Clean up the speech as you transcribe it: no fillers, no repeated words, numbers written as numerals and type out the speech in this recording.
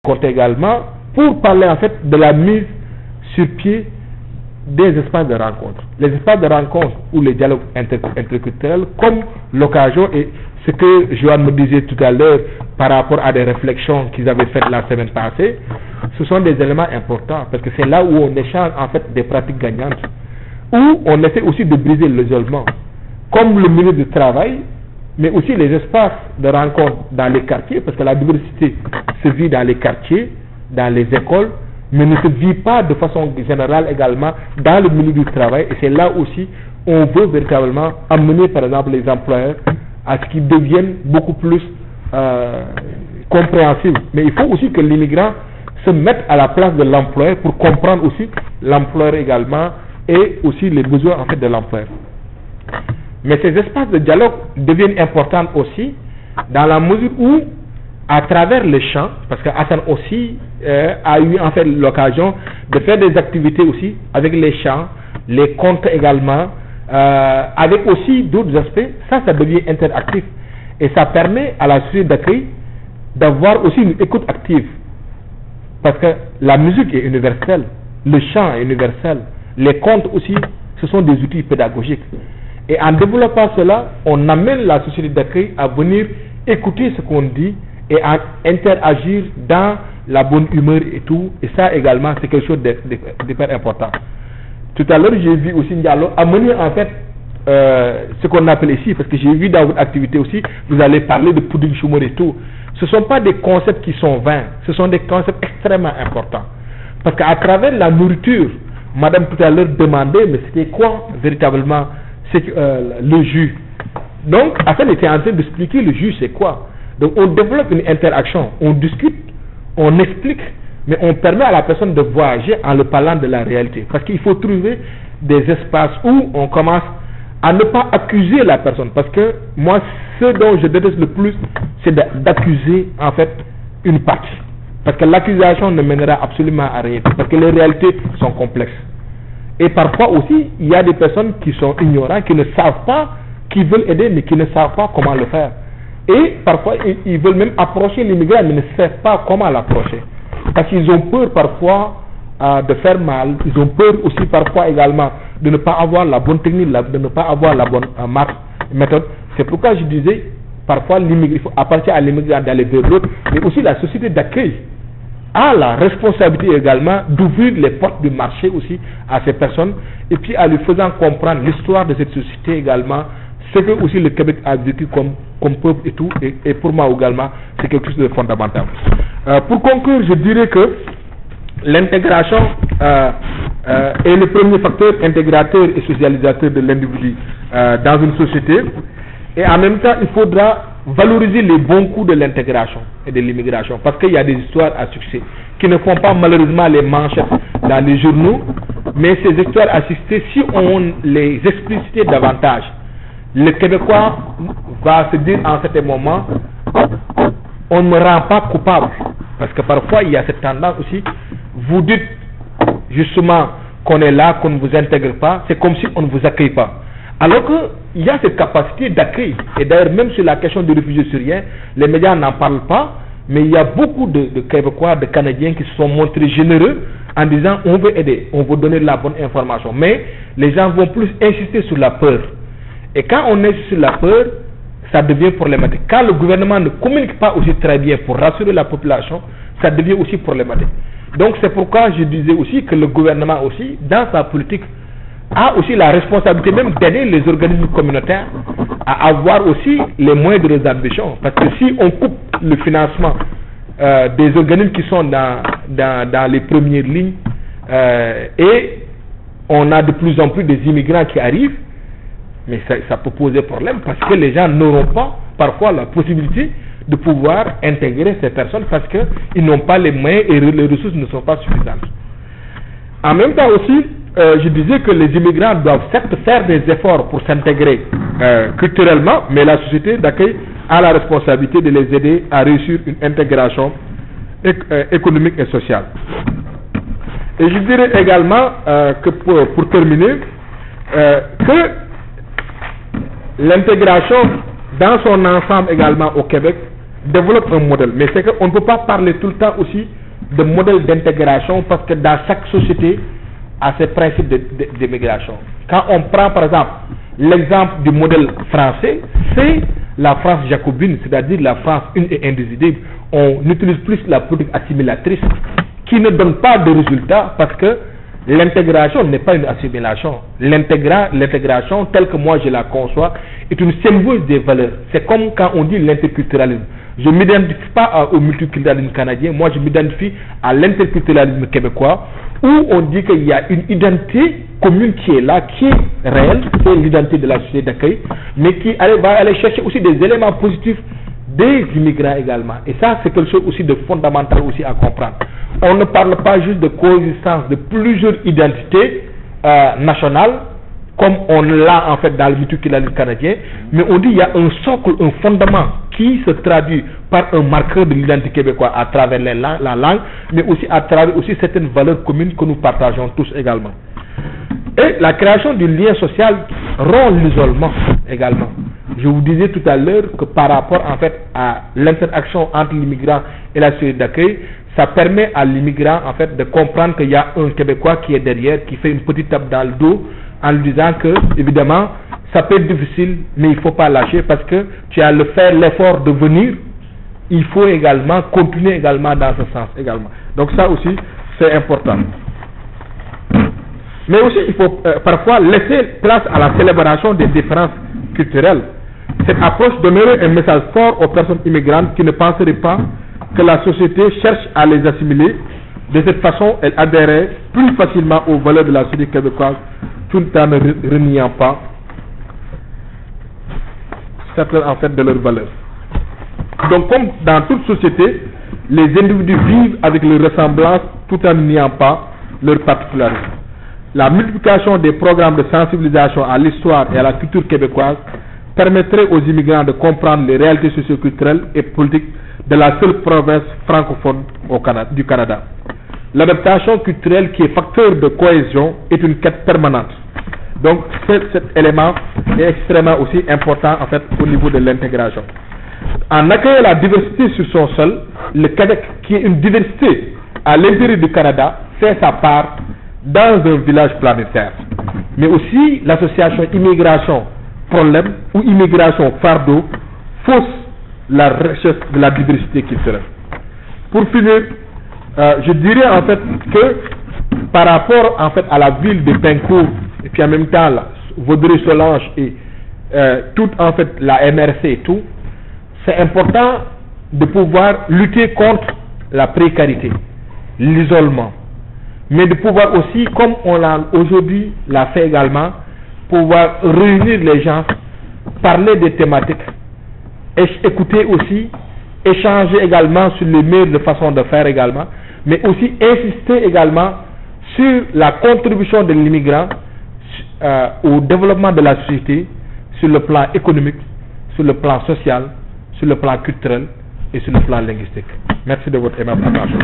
également pour parler en fait de la mise sur pied des espaces de rencontre. Les espaces de rencontre ou les dialogues interculturels comme l'occasion, et ce que Joanne me disait tout à l'heure par rapport à des réflexions qu'ils avaient faites la semaine passée, ce sont des éléments importants parce que c'est là où on échange en fait des pratiques gagnantes, où on essaie aussi de briser l'isolement, comme le milieu de travail, mais aussi les espaces de rencontre dans les quartiers, parce que la diversité se vit dans les quartiers, dans les écoles, mais ne se vit pas de façon générale également dans le milieu du travail. Et c'est là aussi on veut véritablement amener par exemple les employeurs à ce qu'ils deviennent beaucoup plus compréhensibles. Mais il faut aussi que l'immigrant se mette à la place de l'employeur pour comprendre aussi l'employeur également et aussi les besoins en fait de l'employeur. Mais ces espaces de dialogue deviennent importants aussi dans la mesure où, à travers les chants, parce que Hassan aussi a eu en fait l'occasion de faire des activités aussi avec les chants, les contes également, avec aussi d'autres aspects, ça devient interactif. Et ça permet à la société d'accueil d'avoir aussi une écoute active. Parce que la musique est universelle, le chant est universel, les contes aussi, ce sont des outils pédagogiques. Et en développant cela, on amène la société d'accueil à venir écouter ce qu'on dit et à interagir dans la bonne humeur et tout. Et ça également, c'est quelque chose d'hyper important. Tout à l'heure, j'ai vu aussi Ndiallo amener en fait ce qu'on appelle ici, parce que j'ai vu dans votre activité aussi, vous allez parler de pudding choumour et tout. Ce ne sont pas des concepts qui sont vains, ce sont des concepts extrêmement importants. Parce qu'à travers la nourriture, madame tout à l'heure demandait, mais c'était quoi véritablement le jus? Donc, Hassan était en train d'expliquer le jus c'est quoi. Donc, on développe une interaction, on discute, on explique, mais on permet à la personne de voyager en le parlant de la réalité. Parce qu'il faut trouver des espaces où on commence à ne pas accuser la personne. Parce que moi, ce dont je déteste le plus, c'est d'accuser en fait une partie. Parce que l'accusation ne mènera absolument à rien. Parce que les réalités sont complexes. Et parfois aussi, il y a des personnes qui sont ignorantes, qui ne savent pas, qui veulent aider, mais qui ne savent pas comment le faire. Et parfois, ils veulent même approcher l'immigrant, mais ne savent pas comment l'approcher. Parce qu'ils ont peur parfois de faire mal, ils ont peur aussi parfois également de ne pas avoir la bonne technique, de ne pas avoir la bonne méthode. C'est pourquoi je disais, parfois, il faut appartenir à l'immigrant d'aller vers l'autre, mais aussi la société d'accueil a la responsabilité également d'ouvrir les portes du marché aussi à ces personnes, et puis à lui faisant comprendre l'histoire de cette société également, ce que aussi le Québec a vécu comme peuple et tout, et pour moi également, c'est quelque chose de fondamental. Pour conclure, je dirais que l'intégration est le premier facteur intégrateur et socialisateur de l'individu dans une société, et en même temps, il faudra valoriser les bons coups de l'intégration et de l'immigration, parce qu'il y a des histoires à succès qui ne font pas malheureusement les manchettes dans les journaux, mais ces histoires à succès, si on les explicitait davantage, le Québécois va se dire en certain moment, on ne me rend pas coupable, parce que parfois il y a cette tendance aussi, vous dites justement qu'on est là, qu'on ne vous intègre pas, c'est comme si on ne vous accueille pas. Alors qu'il y a cette capacité d'accueil, et d'ailleurs même sur la question des réfugiés syriens, les médias n'en parlent pas, mais il y a beaucoup de Québécois, de Canadiens qui se sont montrés généreux en disant on veut aider, on veut donner la bonne information, mais les gens vont plus insister sur la peur. Et quand on insiste sur la peur, ça devient problématique. Quand le gouvernement ne communique pas aussi très bien pour rassurer la population, ça devient aussi problématique. Donc c'est pourquoi je disais aussi que le gouvernement aussi, dans sa politique, a aussi la responsabilité même d'aider les organismes communautaires à avoir aussi les moyens de leurs ambitions. Parce que si on coupe le financement des organismes qui sont dans les premières lignes et on a de plus en plus des immigrants qui arrivent, mais ça peut poser problème parce que les gens n'auront pas parfois la possibilité de pouvoir intégrer ces personnes parce qu'ils n'ont pas les moyens et les ressources ne sont pas suffisantes. En même temps aussi, je disais que les immigrants doivent certes faire des efforts pour s'intégrer culturellement, mais la société d'accueil a la responsabilité de les aider à réussir une intégration économique et sociale. Et je dirais également que pour terminer, que l'intégration dans son ensemble également au Québec développe un modèle, mais c'est qu'on ne peut pas parler tout le temps aussi de modèle d'intégration parce que dans chaque société a ses principes d'immigration. Quand on prend par exemple l'exemple du modèle français, c'est la France jacobine, c'est-à-dire la France une et indivisible. On utilise plus la politique assimilatrice qui ne donne pas de résultats parce que l'intégration n'est pas une assimilation. L'intégration, telle que moi je la conçois, est une symbiose des valeurs. C'est comme quand on dit l'interculturalisme. Je ne m'identifie pas au multiculturalisme canadien, moi je m'identifie à l'interculturalisme québécois, où on dit qu'il y a une identité commune qui est là, qui est réelle, c'est l'identité de la société d'accueil, mais qui va aller chercher aussi des éléments positifs des immigrants également. Et ça, c'est quelque chose aussi de fondamental aussi à comprendre. On ne parle pas juste de coexistence de plusieurs identités nationales, comme on l'a en fait dans le multiculturalisme canadien, mais on dit qu'il y a un socle, un fondement qui se traduit par un marqueur de l'identité québécoise à travers la langue, mais aussi à travers aussi certaines valeurs communes que nous partageons tous également. Et la création du lien social rompt l'isolement également. Je vous disais tout à l'heure que par rapport en fait à l'interaction entre l'immigrant et la société d'accueil, ça permet à l'immigrant en fait de comprendre qu'il y a un Québécois qui est derrière, qui fait une petite tape dans le dos en lui disant que évidemment ça peut être difficile, mais il ne faut pas lâcher parce que tu as fait l'effort de venir. Il faut également continuer également dans ce sens également. Donc ça aussi c'est important. Mais aussi il faut parfois laisser place à la célébration des différences culturelles. Cette approche donnerait un message fort aux personnes immigrantes qui ne penseraient pas que la société cherche à les assimiler. De cette façon, elles adhéreraient plus facilement aux valeurs de la société québécoise, tout en ne reniant pas certaines en fait de leurs valeurs. Donc, comme dans toute société, les individus vivent avec leurs ressemblances tout en ne niant pas leurs particularités. La multiplication des programmes de sensibilisation à l'histoire et à la culture québécoise permettrait aux immigrants de comprendre les réalités socioculturelles et politiques de la seule province francophone du Canada. L'adaptation culturelle qui est facteur de cohésion est une quête permanente. Donc cet élément est extrêmement aussi important en fait au niveau de l'intégration. En accueillant la diversité sur son sol, le Québec, qui est une diversité à l'intérieur du Canada, fait sa part dans un village planétaire. Mais aussi l'association immigration problème ou immigration fardeau fausse la recherche de la diversité culturelle. Pour finir, je dirais en fait que par rapport en fait à la ville de Pincourt et puis en même temps Vaudreuil-Soulanges et toute en fait la MRC et tout, c'est important de pouvoir lutter contre la précarité, l'isolement, mais de pouvoir aussi, comme on l'a aujourd'hui l'a fait également, pouvoir réunir les gens, parler des thématiques, écouter aussi, échanger également sur les meilleures façons de faire également, mais aussi insister également sur la contribution de l'immigrant au développement de la société sur le plan économique, sur le plan social, sur le plan culturel et sur le plan linguistique. Merci de votre aimable attention.